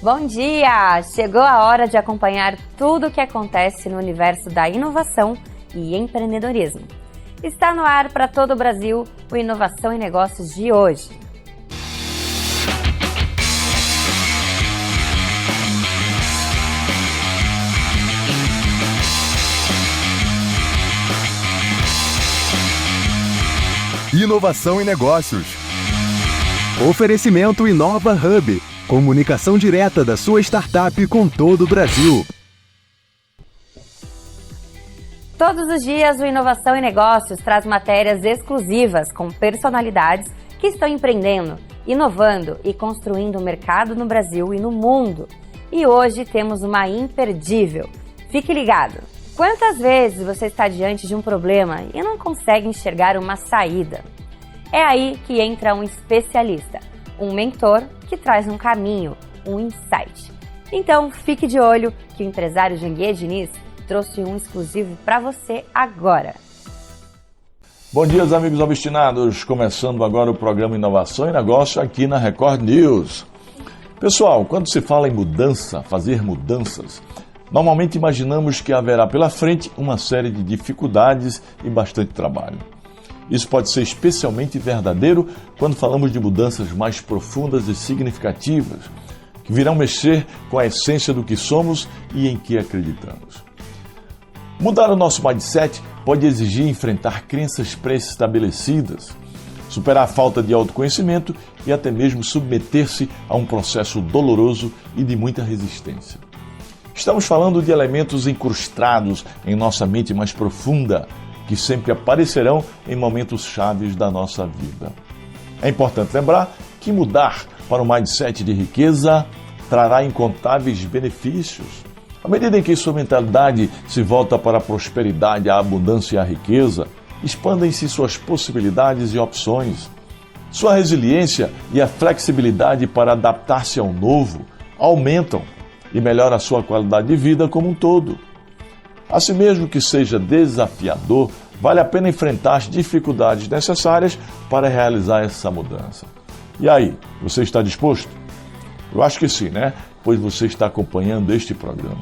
Bom dia! Chegou a hora de acompanhar tudo o que acontece no universo da inovação e empreendedorismo. Está no ar para todo o Brasil o Inovação e Negócios de hoje. Inovação e Negócios. Oferecimento Inova Hub. Comunicação direta da sua startup com todo o Brasil. Todos os dias o Inovação e Negócios traz matérias exclusivas com personalidades que estão empreendendo, inovando e construindo o mercado no Brasil e no mundo. E hoje temos uma imperdível. Fique ligado! Quantas vezes você está diante de um problema e não consegue enxergar uma saída? É aí que entra um especialista, um mentor que traz um caminho, um insight. Então fique de olho que o empresário Janguier Diniz trouxe um exclusivo para você agora. Bom dia, amigos obstinados. Começando agora o programa Inovação e Negócio aqui na Record News. Pessoal, quando se fala em mudança, fazer mudanças, normalmente imaginamos que haverá pela frente uma série de dificuldades e bastante trabalho. Isso pode ser especialmente verdadeiro quando falamos de mudanças mais profundas e significativas, que virão mexer com a essência do que somos e em que acreditamos. Mudar o nosso mindset pode exigir enfrentar crenças pré-estabelecidas, superar a falta de autoconhecimento e até mesmo submeter-se a um processo doloroso e de muita resistência. Estamos falando de elementos incrustados em nossa mente mais profunda, que sempre aparecerão em momentos chaves da nossa vida. É importante lembrar que mudar para um mindset de riqueza trará incontáveis benefícios. À medida em que sua mentalidade se volta para a prosperidade, a abundância e a riqueza, expandem-se suas possibilidades e opções. Sua resiliência e a flexibilidade para adaptar-se ao novo aumentam e melhora a sua qualidade de vida como um todo. Assim mesmo que seja desafiador, vale a pena enfrentar as dificuldades necessárias para realizar essa mudança. E aí, você está disposto? Eu acho que sim, né? Pois você está acompanhando este programa.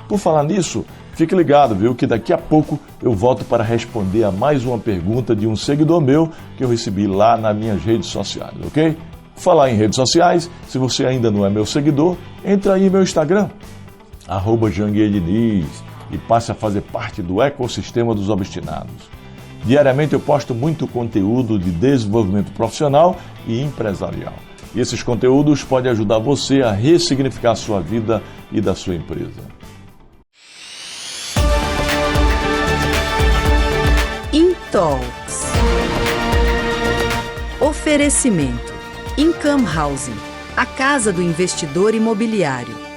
Por falar nisso, fique ligado, viu? Que daqui a pouco eu volto para responder a mais uma pergunta de um seguidor meu que eu recebi lá nas minhas redes sociais, ok? Por falar em redes sociais, se você ainda não é meu seguidor, entra aí no meu Instagram, @JanguierDiniz, e passe a fazer parte do ecossistema dos obstinados. Diariamente eu posto muito conteúdo de desenvolvimento profissional e empresarial. E esses conteúdos podem ajudar você a ressignificar a sua vida e da sua empresa. Intalks. Oferecimento: Income Housing, a casa do investidor imobiliário.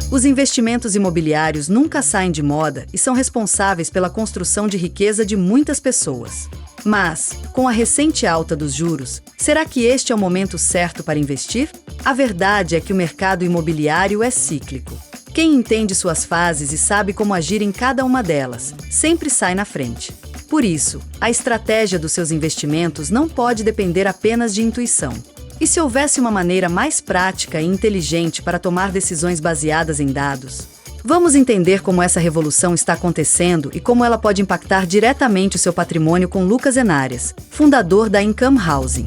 Os investimentos imobiliários nunca saem de moda e são responsáveis pela construção de riqueza de muitas pessoas. Mas, com a recente alta dos juros, será que este é o momento certo para investir? A verdade é que o mercado imobiliário é cíclico. Quem entende suas fases e sabe como agir em cada uma delas, sempre sai na frente. Por isso, a estratégia dos seus investimentos não pode depender apenas de intuição. E se houvesse uma maneira mais prática e inteligente para tomar decisões baseadas em dados? Vamos entender como essa revolução está acontecendo e como ela pode impactar diretamente o seu patrimônio com Lucas Enarias, fundador da Income Housing.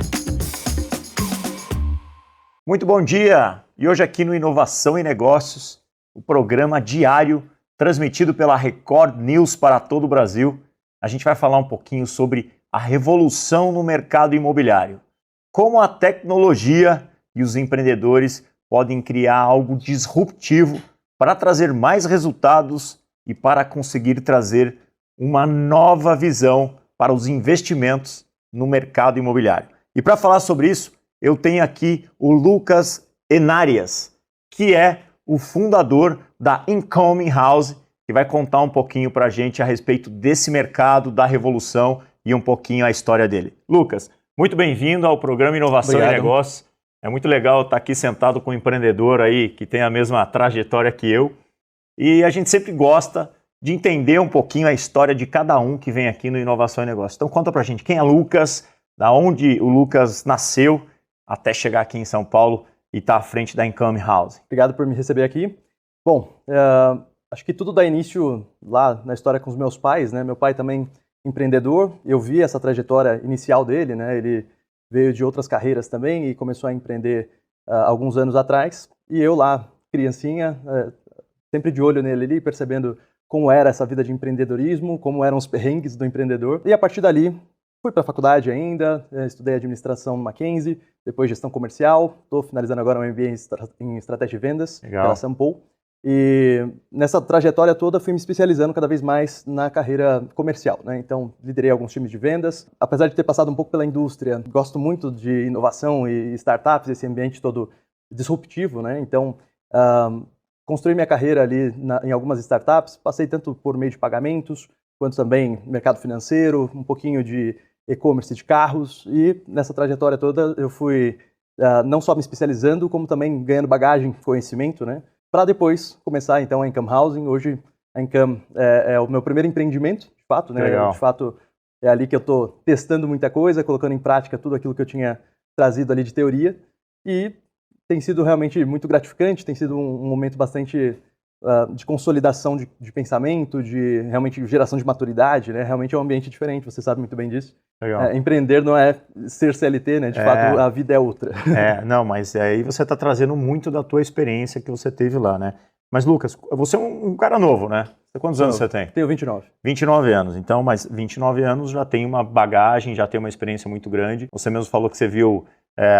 Muito bom dia! E hoje aqui no Inovação e Negócios, o programa diário transmitido pela Record News para todo o Brasil, a gente vai falar um pouquinho sobre a revolução no mercado imobiliário. Como a tecnologia e os empreendedores podem criar algo disruptivo para trazer mais resultados e para conseguir trazer uma nova visão para os investimentos no mercado imobiliário. E para falar sobre isso, eu tenho aqui o Lucas Enarias, que é o fundador da Income House, que vai contar um pouquinho para a gente a respeito desse mercado, da revolução e um pouquinho a história dele. Lucas, muito bem-vindo ao programa Inovação Obrigado. e Negócios. É muito legal estar aqui sentado com um empreendedor aí que tem a mesma trajetória que eu. E a gente sempre gosta de entender um pouquinho a história de cada um que vem aqui no Inovação e Negócios. Então conta pra gente quem é Lucas, da onde o Lucas nasceu até chegar aqui em São Paulo e estar à frente da Income Housing? Obrigado por me receber aqui. Bom, acho que tudo dá início lá na história com os meus pais, né? Meu pai também empreendedor, eu vi essa trajetória inicial dele, né? Ele veio de outras carreiras também e começou a empreender alguns anos atrás. E eu lá, criancinha, sempre de olho nele ali, percebendo como era essa vida de empreendedorismo, como eram os perrengues do empreendedor. E a partir dali, fui para a faculdade ainda, estudei administração no Mackenzie, depois gestão comercial, estou finalizando agora um MBA em estratégia de vendas pela Sampo. E nessa trajetória toda fui me especializando cada vez mais na carreira comercial, né? Então liderei alguns times de vendas. Apesar de ter passado um pouco pela indústria, gosto muito de inovação e startups, esse ambiente todo disruptivo, né? Então construí minha carreira ali em algumas startups, passei tanto por meio de pagamentos, quanto também mercado financeiro, um pouquinho de e-commerce de carros, e nessa trajetória toda eu fui não só me especializando, como também ganhando bagagem, conhecimento, né? Para depois começar então a Income Housing. Hoje a Income é o meu primeiro empreendimento, de fato, né? Legal. De fato é ali que eu estou testando muita coisa, colocando em prática tudo aquilo que eu tinha trazido ali de teoria, e tem sido realmente muito gratificante, tem sido um momento bastante de consolidação de pensamento, de realmente geração de maturidade, né? Realmente é um ambiente diferente, você sabe muito bem disso. Empreender não é ser CLT, né? De fato, a vida é outra. Não, mas aí você está trazendo muito da tua experiência que você teve lá, né? Mas, Lucas, você é um cara novo, né? Quantos anos você tem? Tenho 29. 29 anos. Então, mas 29 anos já tem uma bagagem, já tem uma experiência muito grande. Você mesmo falou que você viu,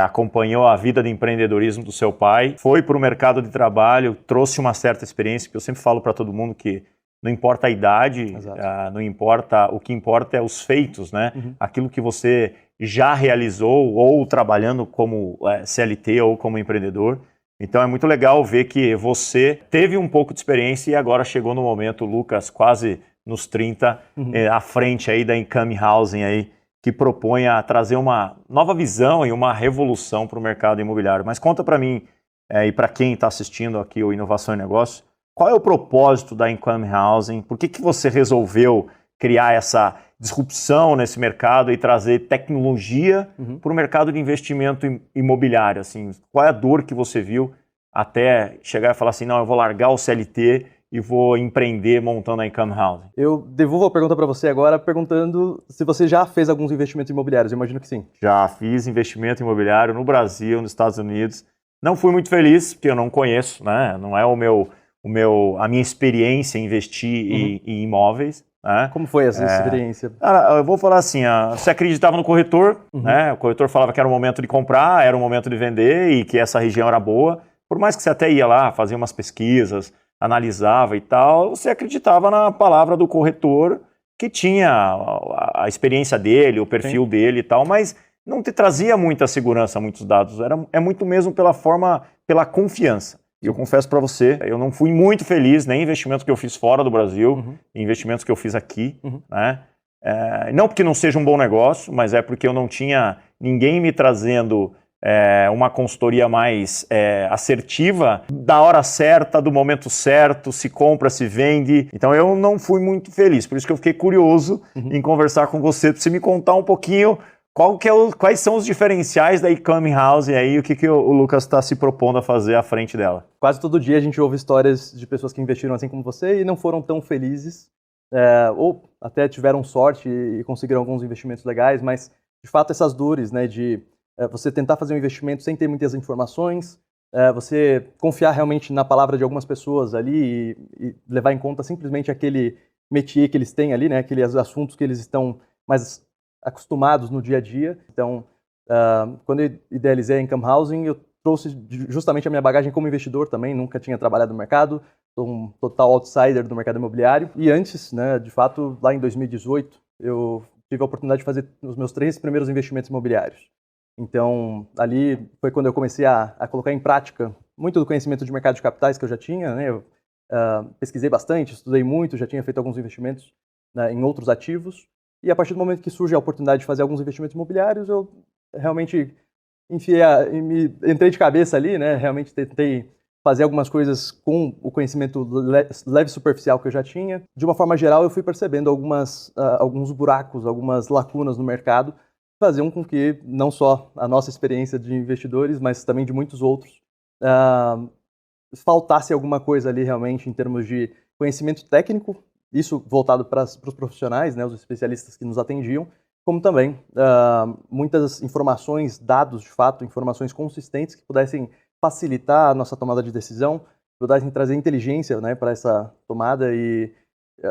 acompanhou a vida de empreendedorismo do seu pai, foi para o mercado de trabalho, trouxe uma certa experiência, porque eu sempre falo para todo mundo que não importa a idade, não importa, o que importa é os feitos, né? Uhum. Aquilo que você já realizou, ou trabalhando como CLT ou como empreendedor. Então é muito legal ver que você teve um pouco de experiência e agora chegou no momento, Lucas, quase nos 30, à frente aí da Income Housing aí, que propõe a trazer uma nova visão e uma revolução para o mercado imobiliário. Mas conta para mim, e para quem está assistindo aqui o Inovação e Negócio, qual é o propósito da Income Housing? Por que você resolveu criar essa disrupção nesse mercado e trazer tecnologia para o mercado de investimento imobiliário? Assim, qual é a dor que você viu até chegar e falar assim, não, eu vou largar o CLT e vou empreender montando a Income Housing? Eu devolvo a pergunta para você agora perguntando se você já fez alguns investimentos imobiliários. Eu imagino que sim. Já fiz investimento imobiliário no Brasil, nos Estados Unidos. Não fui muito feliz, porque eu não conheço, né? Não é a minha experiência em investir em imóveis. Né? Como foi essa experiência? Cara, eu vou falar assim, você acreditava no corretor, né? O corretor falava que era o momento de comprar, era o momento de vender e que essa região era boa. Por mais que você até ia lá, fazia umas pesquisas, analisava e tal, você acreditava na palavra do corretor que tinha a experiência dele, o perfil dele e tal, mas não te trazia muita segurança, muitos dados. É muito mesmo pela confiança. E eu confesso para você, eu não fui muito feliz nem em investimentos que eu fiz fora do Brasil, investimentos que eu fiz aqui, né? Não porque não seja um bom negócio, mas é porque eu não tinha ninguém me trazendo uma consultoria mais assertiva, da hora certa, do momento certo, se compra, se vende. Então eu não fui muito feliz, por isso que eu fiquei curioso em conversar com você, para você me contar um pouquinho quais são os diferenciais da Income Housing aí, o que o Lucas está se propondo a fazer à frente dela. Quase todo dia a gente ouve histórias de pessoas que investiram assim como você e não foram tão felizes, ou até tiveram sorte e conseguiram alguns investimentos legais, mas de fato essas dores, né, de você tentar fazer um investimento sem ter muitas informações, você confiar realmente na palavra de algumas pessoas ali e levar em conta simplesmente aquele métier que eles têm ali, né, aqueles assuntos que eles estão mais acostumados no dia a dia. Então, quando eu idealizei a Income Housing, eu trouxe justamente a minha bagagem como investidor também, nunca tinha trabalhado no mercado, sou um total outsider do mercado imobiliário. E antes, né, de fato, lá em 2018, eu tive a oportunidade de fazer os meus 3 primeiros investimentos imobiliários. Então, ali foi quando eu comecei a colocar em prática muito do conhecimento de mercado de capitais que eu já tinha, né? Eu pesquisei bastante, estudei muito, já tinha feito alguns investimentos, né, em outros ativos. E a partir do momento que surge a oportunidade de fazer alguns investimentos imobiliários, eu realmente entrei de cabeça ali, né? Realmente tentei fazer algumas coisas com o conhecimento leve superficial que eu já tinha. De uma forma geral, eu fui percebendo alguns buracos, algumas lacunas no mercado faziam com que não só a nossa experiência de investidores, mas também de muitos outros, faltasse alguma coisa ali realmente em termos de conhecimento técnico, isso voltado para os profissionais, né, os especialistas que nos atendiam, como também muitas informações, dados de fato, informações consistentes que pudessem facilitar a nossa tomada de decisão, pudessem trazer inteligência, né, para essa tomada e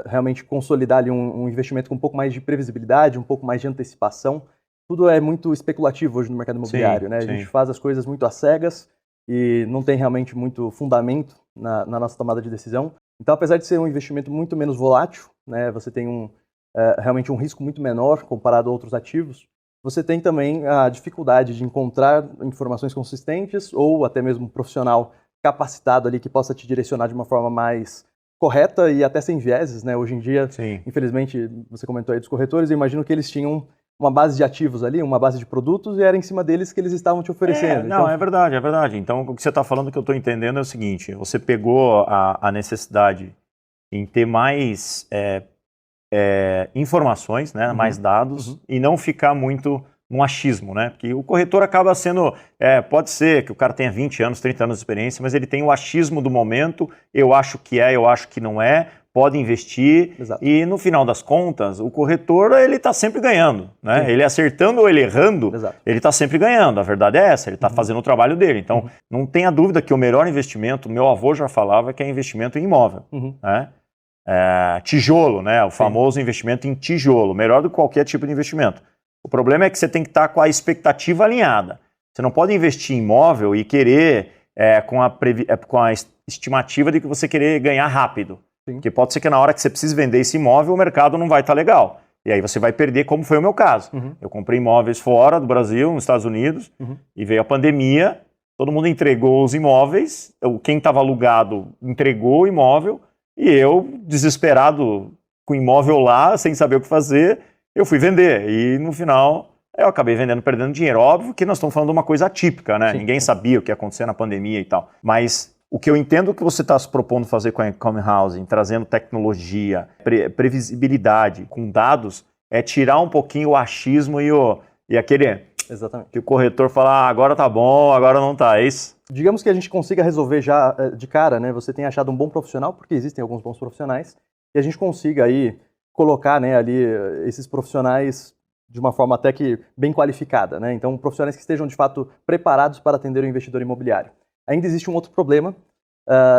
realmente consolidar ali um investimento com um pouco mais de previsibilidade, um pouco mais de antecipação. Tudo é muito especulativo hoje no mercado imobiliário, né? A gente faz as coisas muito às cegas e não tem realmente muito fundamento na nossa tomada de decisão. Então, apesar de ser um investimento muito menos volátil, né, você tem realmente um risco muito menor comparado a outros ativos, você tem também a dificuldade de encontrar informações consistentes ou até mesmo um profissional capacitado ali que possa te direcionar de uma forma mais correta e até sem vieses, né? Hoje em dia, infelizmente, você comentou aí dos corretores, eu imagino que eles tinham uma base de ativos ali, uma base de produtos, e era em cima deles que eles estavam te oferecendo. Não, é verdade, é verdade. Então, o que você está falando, que eu estou entendendo é o seguinte, você pegou a necessidade em ter mais informações, né, mais dados, e não ficar muito num achismo, né? Porque o corretor acaba sendo, pode ser que o cara tenha 20 anos, 30 anos de experiência, mas ele tem o achismo do momento, eu acho que eu acho que não é, pode investir. Exato. E no final das contas, o corretor ele está sempre ganhando, né? Sim. Ele acertando ou ele errando, exato, ele está sempre ganhando, a verdade é essa, ele está fazendo o trabalho dele. Então, não tenha dúvida que o melhor investimento, meu avô já falava que é investimento em imóvel, né? Tijolo, né? O famoso investimento em tijolo, melhor do que qualquer tipo de investimento. O problema é que você tem que estar com a expectativa alinhada. Você não pode investir em imóvel e querer com a estimativa de que você querer ganhar rápido. Sim. Porque pode ser que na hora que você precisa vender esse imóvel, o mercado não vai estar legal. E aí você vai perder, como foi o meu caso. Eu comprei imóveis fora do Brasil, nos Estados Unidos, e veio a pandemia, todo mundo entregou os imóveis, quem estava alugado entregou o imóvel, e eu, desesperado com o imóvel lá, sem saber o que fazer, eu fui vender. E no final, eu acabei vendendo, perdendo dinheiro. Óbvio que nós estamos falando de uma coisa atípica, né? Sim. Ninguém sabia o que ia acontecer na pandemia e tal. Mas o que eu entendo que você está se propondo fazer com a Income Housing, trazendo tecnologia, previsibilidade com dados, é tirar um pouquinho o achismo e aquele... Exatamente. Que o corretor fala, agora tá bom, agora não tá, é isso? Digamos que a gente consiga resolver já de cara, né? Você tem achado um bom profissional, porque existem alguns bons profissionais, e a gente consiga aí colocar, né, ali esses profissionais de uma forma até que bem qualificada, né? Então, profissionais que estejam de fato preparados para atender o investidor imobiliário. Ainda existe um outro problema,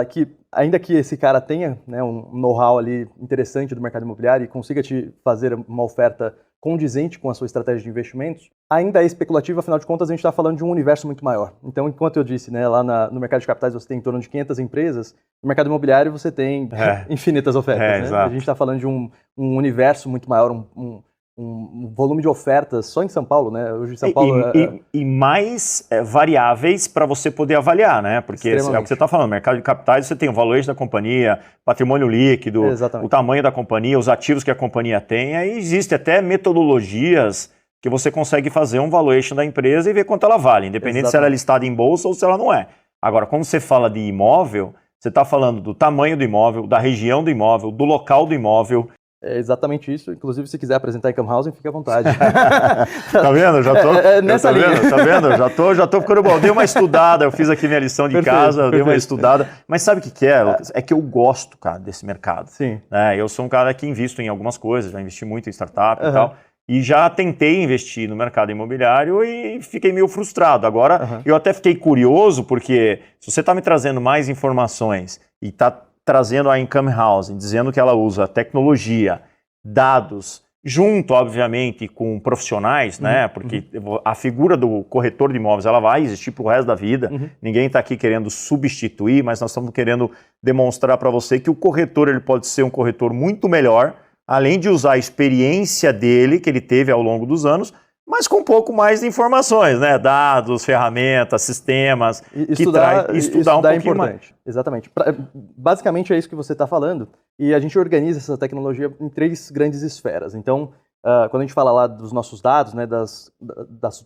que ainda que esse cara tenha, né, um know-how ali interessante do mercado imobiliário e consiga te fazer uma oferta condizente com a sua estratégia de investimentos, ainda é especulativo, afinal de contas a gente está falando de um universo muito maior. Então, enquanto eu disse, né, lá no mercado de capitais você tem em torno de 500 empresas, no mercado imobiliário você tem infinitas ofertas. Né? A gente está falando de um universo muito maior, um volume de ofertas só em São Paulo, né? Hoje em São Paulo e mais variáveis para você poder avaliar, né? Porque é o que você está falando, mercado de capitais você tem o valuation da companhia, patrimônio líquido, o tamanho da companhia, os ativos que a companhia tem, aí existe até metodologias que você consegue fazer um valuation da empresa e ver quanto ela vale, independente se ela é listada em bolsa ou se ela não é. Agora, quando você fala de imóvel, você está falando do tamanho do imóvel, da região do imóvel, do local do imóvel. É exatamente isso. Inclusive, se quiser apresentar Income Housing, fique à vontade. Tá vendo? Já tô, nessa linha. Tá vendo? Já tô ficando bom. Eu dei uma estudada, eu fiz aqui minha lição de casa, eu dei uma estudada. Mas sabe o que é, Lucas? É que eu gosto, cara, desse mercado. Sim. Eu sou um cara que invisto em algumas coisas, já investi muito em startup e tal. E já tentei investir no mercado imobiliário e fiquei meio frustrado. Agora, eu até fiquei curioso, porque se você está me trazendo mais informações e está trazendo a Income Housing, dizendo que ela usa tecnologia, dados, junto, obviamente, com profissionais, né? Porque a figura do corretor de imóveis, ela vai existir pro resto da vida. Ninguém está aqui querendo substituir, mas nós estamos querendo demonstrar para você que o corretor ele pode ser um corretor muito melhor, além de usar a experiência dele, que ele teve ao longo dos anos, mas com um pouco mais de informações, né? Dados, ferramentas, sistemas, estudar um pouquinho é importante. Mais. Exatamente. Basicamente é isso que você está falando, e a gente organiza essa tecnologia em 3 grandes esferas. Então, quando a gente fala lá dos nossos dados, né, das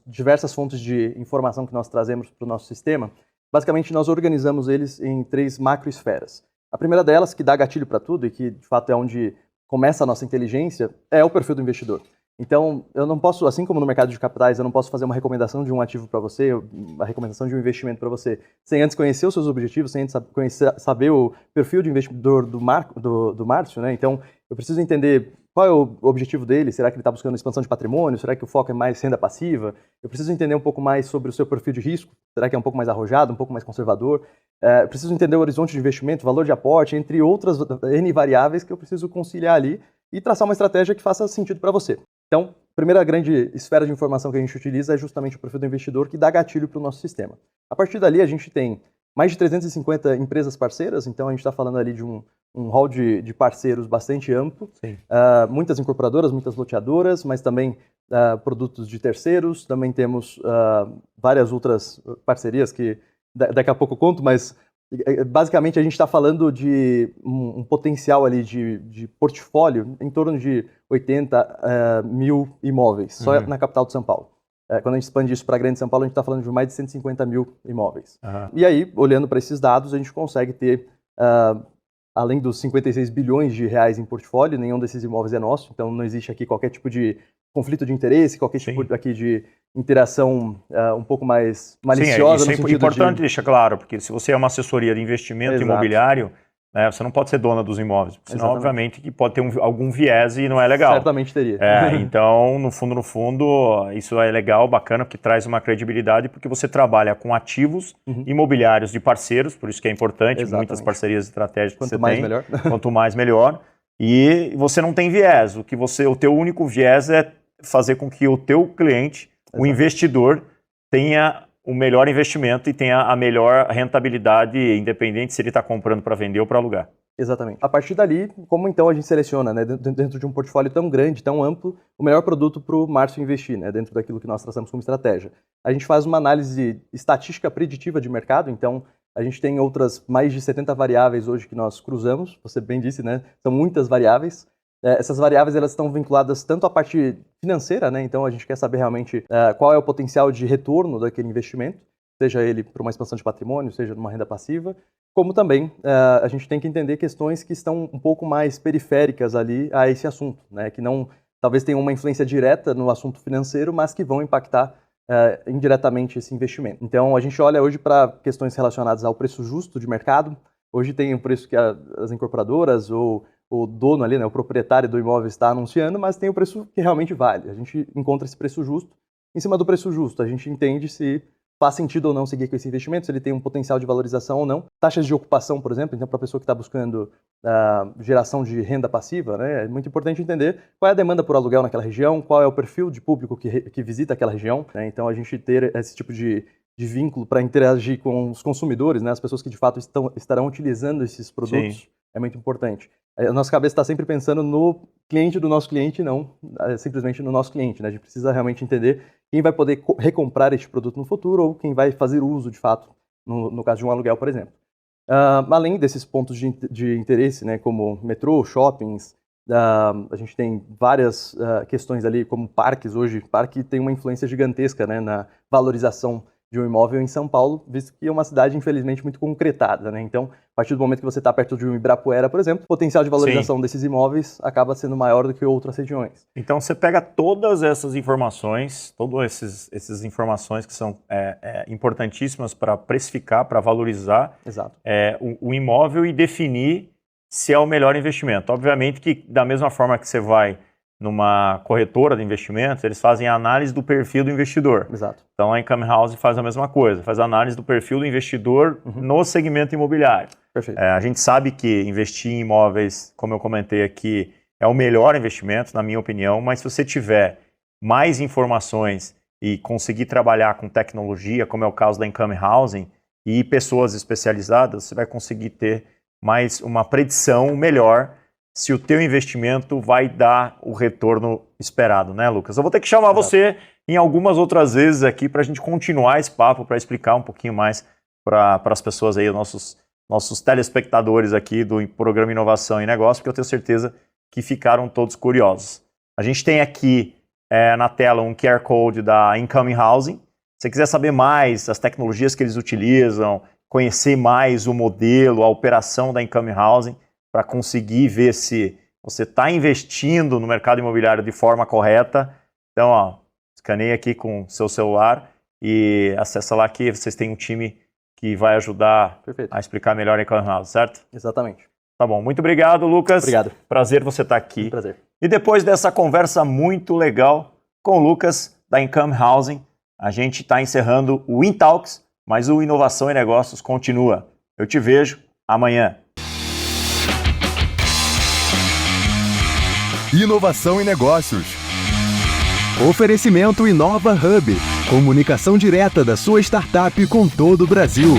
diversas fontes de informação que nós trazemos para o nosso sistema, basicamente nós organizamos eles em 3 macroesferas. A primeira delas, que dá gatilho para tudo e que de fato é onde começa a nossa inteligência, é o perfil do investidor. Então, eu não posso, assim como no mercado de capitais, eu não posso fazer uma recomendação de um ativo para você, uma recomendação de um investimento para você, sem antes conhecer os seus objetivos, sem antes saber o perfil de investidor do Márcio, né? Então, eu preciso entender qual é o objetivo dele, será que ele está buscando expansão de patrimônio, será que o foco é mais renda passiva? Eu preciso entender um pouco mais sobre o seu perfil de risco, será que é um pouco mais arrojado, um pouco mais conservador? Eu preciso entender o horizonte de investimento, valor de aporte, entre outras N variáveis que eu preciso conciliar ali e traçar uma estratégia que faça sentido para você. Então, a primeira grande esfera de informação que a gente utiliza é justamente o perfil do investidor que dá gatilho para o nosso sistema. A partir dali, a gente tem mais de 350 empresas parceiras, então a gente está falando ali de um hall de parceiros bastante amplo. Muitas incorporadoras, muitas loteadoras, mas também produtos de terceiros. Também temos várias outras parcerias que daqui a pouco eu conto, mas basicamente a gente está falando de um potencial ali de portfólio em torno de 80 mil imóveis, só na capital de São Paulo. Quando a gente expande isso para a Grande São Paulo, a gente está falando de mais de 150 mil imóveis. E aí, olhando para esses dados, a gente consegue ter, além dos 56 bilhões de reais em portfólio, nenhum desses imóveis é nosso, então não existe aqui qualquer tipo de conflito de interesse, qualquer tipo aqui de interação um pouco mais maliciosa. Sim, isso é importante deixar claro, porque se você é uma assessoria de investimento imobiliário, né, você não pode ser dona dos imóveis, senão, obviamente, que pode ter algum viés e não é legal. Certamente teria. Então, no fundo, isso é legal, bacana, porque traz uma credibilidade, porque você trabalha com ativos imobiliários de parceiros, por isso que é importante, muitas parcerias estratégicas que você tem. Melhor. Quanto mais, melhor. E você não tem viés, o teu único viés é fazer com que o teu cliente, o investidor, tenha o melhor investimento e tenha a melhor rentabilidade, independente se ele está comprando para vender ou para alugar. Exatamente. A partir dali, como então a gente seleciona, né, dentro de um portfólio tão grande, tão amplo, o melhor produto para o Márcio investir, né, dentro daquilo que nós traçamos como estratégia? A gente faz uma análise estatística preditiva de mercado, então a gente tem outras mais de 70 variáveis hoje que nós cruzamos, você bem disse, né, são muitas variáveis. Essas variáveis elas estão vinculadas tanto à parte financeira, né? Então a gente quer saber realmente qual é o potencial de retorno daquele investimento, seja ele para uma expansão de patrimônio, seja numa renda passiva, como também a gente tem que entender questões que estão um pouco mais periféricas ali a esse assunto, né? Que não talvez tenham uma influência direta no assunto financeiro, mas que vão impactar indiretamente esse investimento. Então a gente olha hoje para questões relacionadas ao preço justo de mercado. Hoje tem o preço que as incorporadoras ou o dono ali, né, o proprietário do imóvel está anunciando, mas tem o preço que realmente vale. A gente encontra esse preço justo. Em cima do preço justo, a gente entende se faz sentido ou não seguir com esse investimento, se ele tem um potencial de valorização ou não. Taxas de ocupação, por exemplo, então para a pessoa que está buscando geração de renda passiva, né, é muito importante entender qual é a demanda por aluguel naquela região, qual é o perfil de público que visita aquela região, né, então a gente ter esse tipo de vínculo para interagir com os consumidores, né, as pessoas que de fato estarão utilizando esses produtos, é muito importante. A nossa cabeça está sempre pensando no cliente do nosso cliente, não simplesmente no nosso cliente, né? A gente precisa realmente entender quem vai poder recomprar este produto no futuro ou quem vai fazer uso, de fato, no caso de um aluguel, por exemplo. Além desses pontos de interesse, né, como metrô, shoppings, a gente tem várias questões ali, como parques hoje. Parque tem uma influência gigantesca, né, na valorização de um imóvel em São Paulo, visto que é uma cidade, infelizmente, muito concretada, né? Então, a partir do momento que você está perto de um Ibirapuera, por exemplo, o potencial de valorização desses imóveis acaba sendo maior do que outras regiões. Então, você pega todas essas informações, essas informações que são importantíssimas para precificar, para valorizar o imóvel e definir se é o melhor investimento. Obviamente que, da mesma forma que você vai numa corretora de investimentos, eles fazem a análise do perfil do investidor. Exato. Então, a Income House faz a mesma coisa, faz a análise do perfil do investidor no segmento imobiliário. Perfeito. A gente sabe que investir em imóveis, como eu comentei aqui, é o melhor investimento, na minha opinião, mas se você tiver mais informações e conseguir trabalhar com tecnologia, como é o caso da Income Housing, e pessoas especializadas, você vai conseguir ter mais uma predição melhor se o teu investimento vai dar o retorno esperado, né, Lucas? Eu vou ter que chamar você em algumas outras vezes aqui para a gente continuar esse papo, para explicar um pouquinho mais para as pessoas aí, nossos telespectadores aqui do programa Inovação e Negócio, porque eu tenho certeza que ficaram todos curiosos. A gente tem aqui na tela um QR Code da Income Housing. Se você quiser saber mais das tecnologias que eles utilizam, conhecer mais o modelo, a operação da Income Housing, para conseguir ver se você está investindo no mercado imobiliário de forma correta. Então, ó, escaneia aqui com seu celular e acessa lá que vocês têm um time que vai ajudar a explicar melhor a Income House, certo? Exatamente. Tá bom, muito obrigado, Lucas. Obrigado. Prazer você estar aqui. Prazer. E depois dessa conversa muito legal com o Lucas da Income Housing, a gente está encerrando o InTalks, mas o Inovação e Negócios continua. Eu te vejo amanhã. Inovação e negócios. Oferecimento Inova Hub. Comunicação direta da sua startup com todo o Brasil.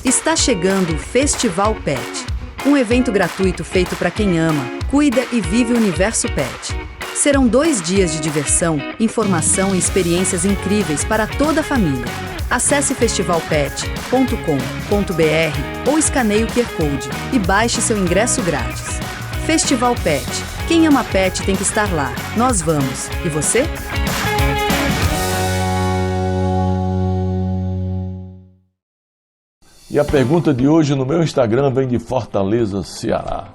Está chegando o Festival Pet, um evento gratuito feito para quem ama, cuida e vive o universo pet. Serão 2 dias de diversão, informação e experiências incríveis para toda a família. Acesse festivalpet.com.br ou escaneie o QR Code e baixe seu ingresso grátis. Festival Pet. Quem ama pet tem que estar lá. Nós vamos. E você? E a pergunta de hoje no meu Instagram vem de Fortaleza, Ceará.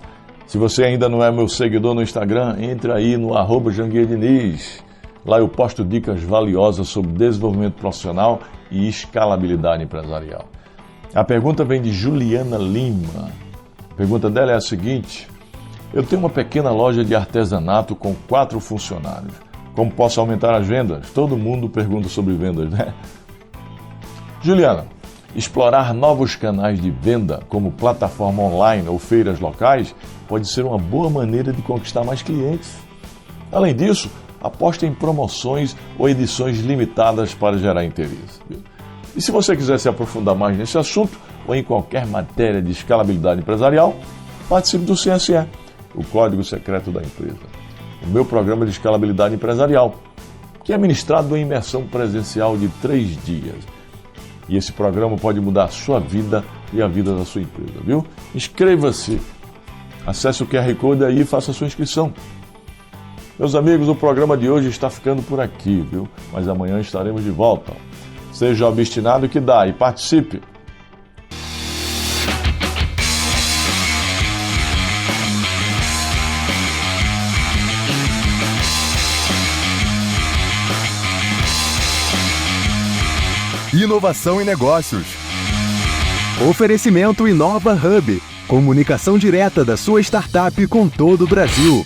Se você ainda não é meu seguidor no Instagram, entre aí no @JanguiaDiniz. Lá eu posto dicas valiosas sobre desenvolvimento profissional e escalabilidade empresarial. A pergunta vem de Juliana Lima. A pergunta dela é a seguinte: eu tenho uma pequena loja de artesanato com 4 funcionários. Como posso aumentar as vendas? Todo mundo pergunta sobre vendas, né? Juliana, explorar novos canais de venda, como plataforma online ou feiras locais, pode ser uma boa maneira de conquistar mais clientes. Além disso, aposte em promoções ou edições limitadas para gerar interesse. E se você quiser se aprofundar mais nesse assunto ou em qualquer matéria de escalabilidade empresarial, participe do CSE, o Código Secreto da Empresa, o meu programa de escalabilidade empresarial, que é ministrado em imersão presencial de 3 dias. E esse programa pode mudar a sua vida e a vida da sua empresa, viu? Inscreva-se, acesse o QR Code aí e faça a sua inscrição. Meus amigos, o programa de hoje está ficando por aqui, viu? Mas amanhã estaremos de volta. Seja obstinado que dá e participe! Inovação e negócios. Oferecimento Inova Hub. Comunicação direta da sua startup com todo o Brasil.